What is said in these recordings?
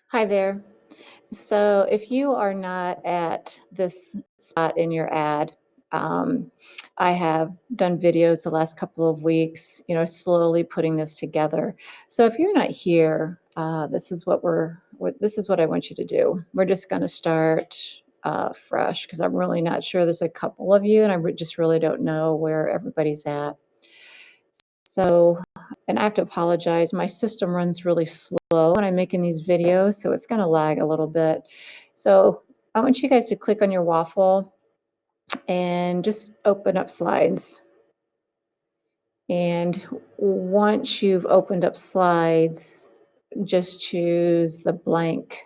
Hi there. So if you are not at this spot in your ad, um, I have done videos the last couple of weeks, slowly putting this together. So if you're not here, this is this is what I want you to do. We're just going to start fresh because I'm really not sure. There's a couple of you, and just really don't know where everybody's at. So, and I have to apologize. My system runs really slow when I'm making these videos, so it's going to lag a little bit. So I want you guys to click on your waffle and just open up slides. And once you've opened up slides, just choose the blank.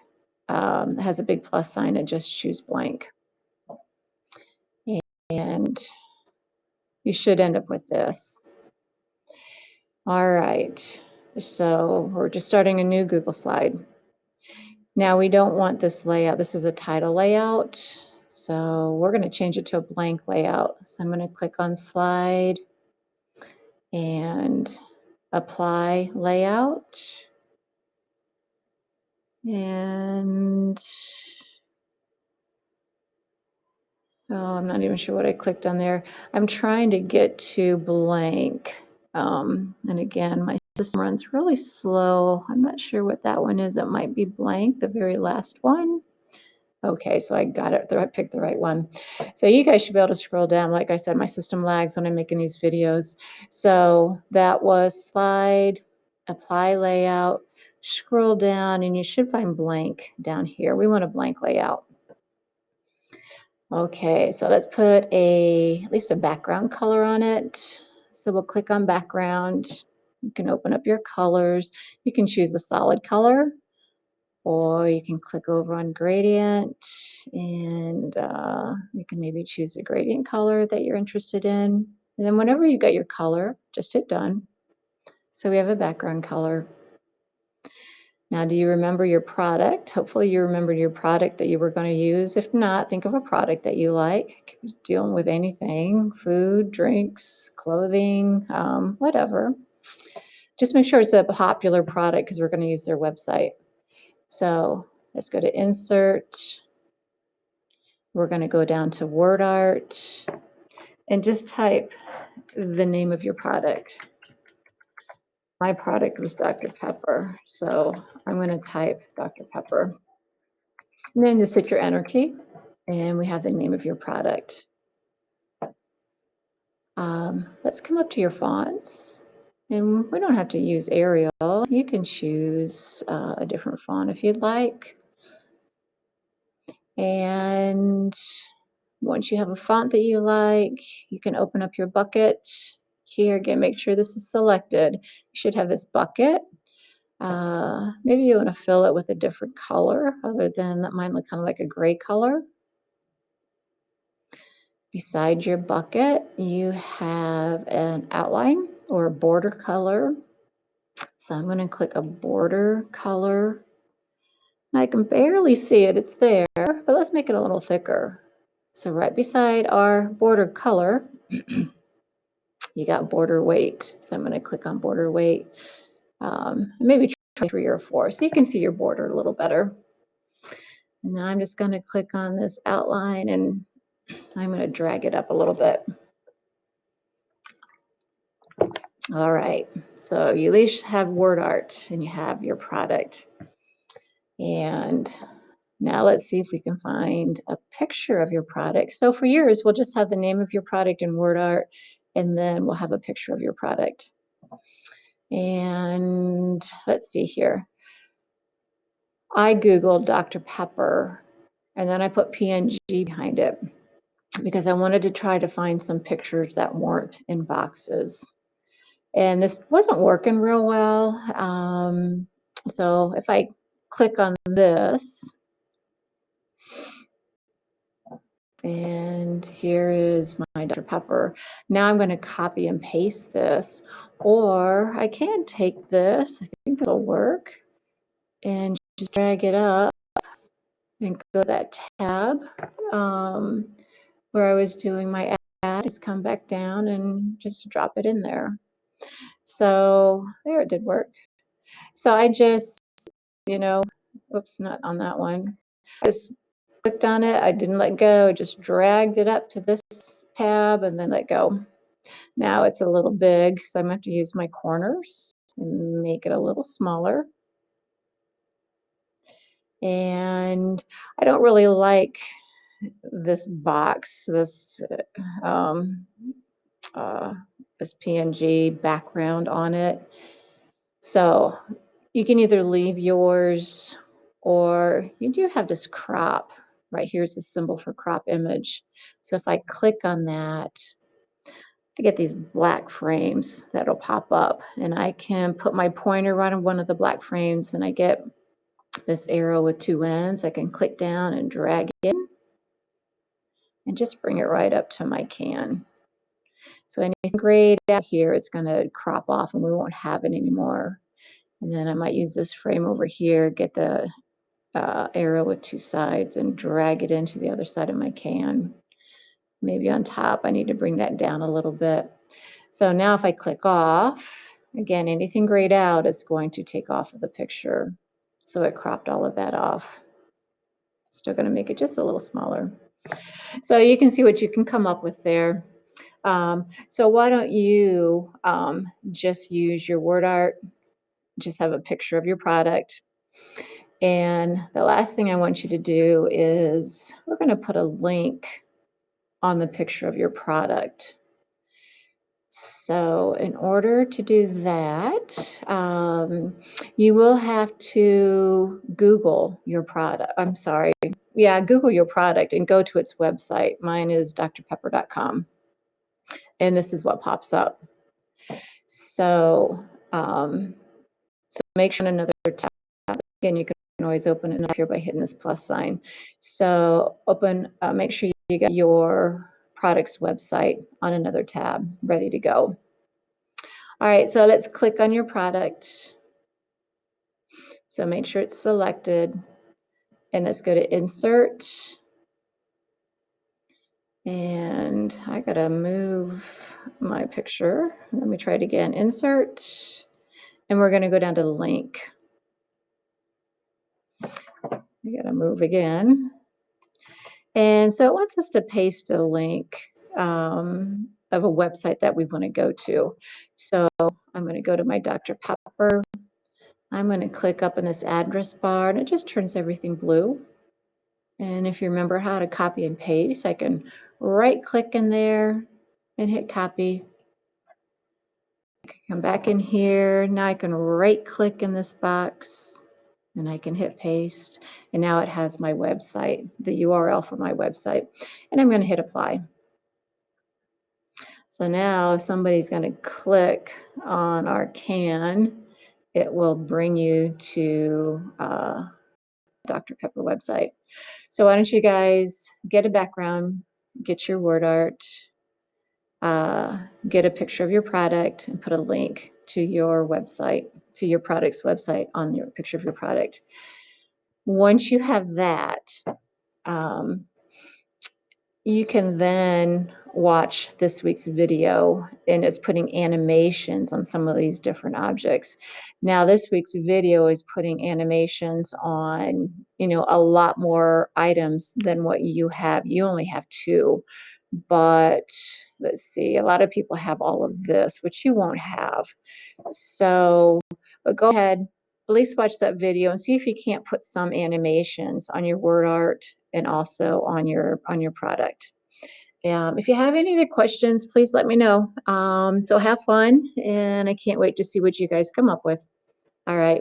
It has a big plus sign and just choose blank. And you should end up with this. All right. So we're just starting a new Google slide. Now we don't want this layout. This is a title layout. So we're going to change it to a blank layout. So I'm going to click on slide and apply layout. And I'm not even sure what I clicked on there. I'm trying to get to blank. And again, my system runs really slow. I'm not sure what that one is. It might be blank, the very last one. Okay, so I got it. I picked the right one. So you guys should be able to scroll down. Like I said, my system lags when I'm making these videos. So that was slide, apply layout, scroll down, and you should find blank down here. We want a blank layout. Okay, so let's put at least a background color on it. So we'll click on background. You can open up your colors. You can choose a solid color, or you can click over on gradient and you can maybe choose a gradient color that you're interested in. And then whenever you got your color, just hit done. So we have a background color. Now, do you remember your product? Hopefully you remembered your product that you were going to use. If not, think of a product that you like. Dealing with anything, food, drinks, clothing, whatever. Just make sure it's a popular product because we're going to use their website. So let's go to insert. We're going to go down to word art and just type the name of your product. My product was Dr. Pepper, so I'm going to type Dr. Pepper. And then just hit your enter key, and we have the name of your product. Let's come up to your fonts, and we don't have to use Arial. You can choose a different font if you'd like. And once you have a font that you like, you can open up your bucket. Here again, make sure this is selected. You should have this bucket. Maybe you want to fill it with a different color other than that. Mine look kind of like a gray color. Beside your bucket, you have an outline or a border color. So I'm going to click a border color. I can barely see it, it's there, but let's make it a little thicker. So right beside our border color, you got border weight. So I'm going to click on border weight, maybe try 3 or 4 so you can see your border a little better. And now I'm just going to click on this outline and I'm going to drag it up a little bit. All right, so you at least have word art and you have your product. And now let's see if we can find a picture of your product. So for yours, we'll just have the name of your product in word art, and then we'll have a picture of your product. And let's see here. I Googled Dr. Pepper, and then I put PNG behind it because I wanted to try to find some pictures that weren't in boxes. And this wasn't working real well. So if I click on this, and here is my Dr. Pepper. Now I'm going to copy and paste this, or I can take this, I think this will work, and just drag it up and go to that tab where I was doing my ad. Just come back down and just drop it in there. So there, it did work. So I just, Oops, not on that one. Just clicked on it. I didn't let go. Just dragged it up to this tab and then let go. Now it's a little big, so I'm going to have to use my corners and make it a little smaller. And I don't really like this box, um, uh, this PNG background on it. So you can either leave yours, or you do have this crop. Right here's the symbol for crop image. So if I click on that, I get these black frames that'll pop up, and I can put my pointer right on one of the black frames, and I get this arrow with two ends. I can click down and drag it in and just bring it right up to my can. So anything grayed out here, it's going to crop off and we won't have it anymore. And then I might use this frame over here, get the arrow with two sides and drag it into the other side of my can. Maybe on top, I need to bring that down a little bit. So now if I click off, again, anything grayed out is going to take off of the picture. So it cropped all of that off. Still going to make it just a little smaller. So you can see what you can come up with there. So why don't you just use your word art, just have a picture of your product. And the last thing I want you to do is we're going to put a link on the picture of your product. So in order to do that, you will have to Google your product. I'm sorry. Yeah, Google your product and go to its website. Mine is drpepper.com. And this is what pops up. So, so make sure on another tab. Again, you can always open it up here by hitting this plus sign. So make sure you got your product's website on another tab ready to go. All right, so let's click on your product. So make sure it's selected, and let's go to insert. And I gotta move my picture. Let me try it again. Insert, and we're gonna go down to link. We gotta move again. And so it wants us to paste a link of a website that we want to go to. So I'm going to go to my Dr. Pepper. I'm going to click up in this address bar, and it just turns everything blue. And if you remember how to copy and paste, I can right click in there and hit copy. Come back in here. Now I can right click in this box and I can hit paste. And now it has my website, the URL for my website. And I'm going to hit apply. So now if somebody's going to click on our can, it will bring you to Dr. Pepper website. So why don't you guys get a background, get your word art, get a picture of your product, and put a link to your website, to your product's website on your picture of your product. Once you have that, you can then watch this week's video, and it's putting animations on some of these different objects. Now, this week's video is putting animations on, a lot more items than what you have. You only have two, but let's see, a lot of people have all of this, which you won't have. So, but go ahead, at least watch that video and see if you can't put some animations on your word art and also on your product. If you have any other questions, please let me know. So have fun, and I can't wait to see what you guys come up with. All right.